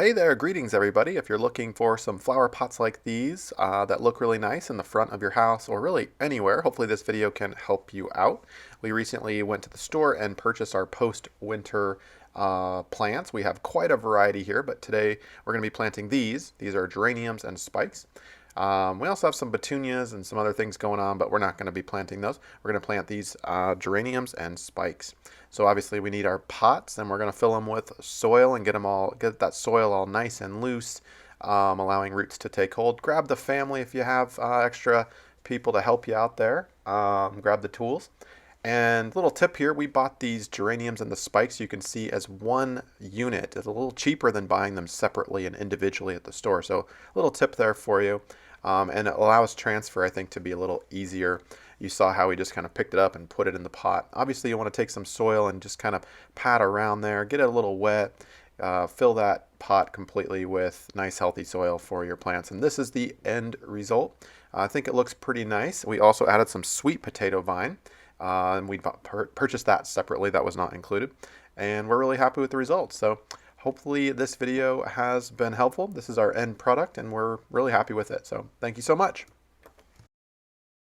Hey there, greetings everybody. If you're looking for some flower pots like these that look really nice in the front of your house or really anywhere, hopefully this video can help you out. We recently went to the store and purchased our post-winter plants. We have quite a variety here, but today we're going to be planting these. These are geraniums and spikes. We also have some petunias and some other things going on, but we're not going to be planting those. We're going to plant these geraniums and spikes. So obviously we need our pots, and we're going to fill them with soil and get that soil all nice and loose, allowing roots to take hold. Grab the family if you have extra people to help you out there. Grab the tools. And little tip here, we bought these geraniums and the spikes you can see as one unit. It's a little cheaper than buying them separately and individually at the store. So a little tip there for you. And it allows transfer, I think, to be a little easier. You saw how we just kind of picked it up and put it in the pot. Obviously, you want to take some soil and just kind of pat around there, get it a little wet, fill that pot completely with nice healthy soil for your plants. And this is the end result. I think it looks pretty nice. We also added some sweet potato vine. And we purchased that separately. That was not included. And we're really happy with the results. So hopefully this video has been helpful. This is our end product and we're really happy with it. So thank you so much.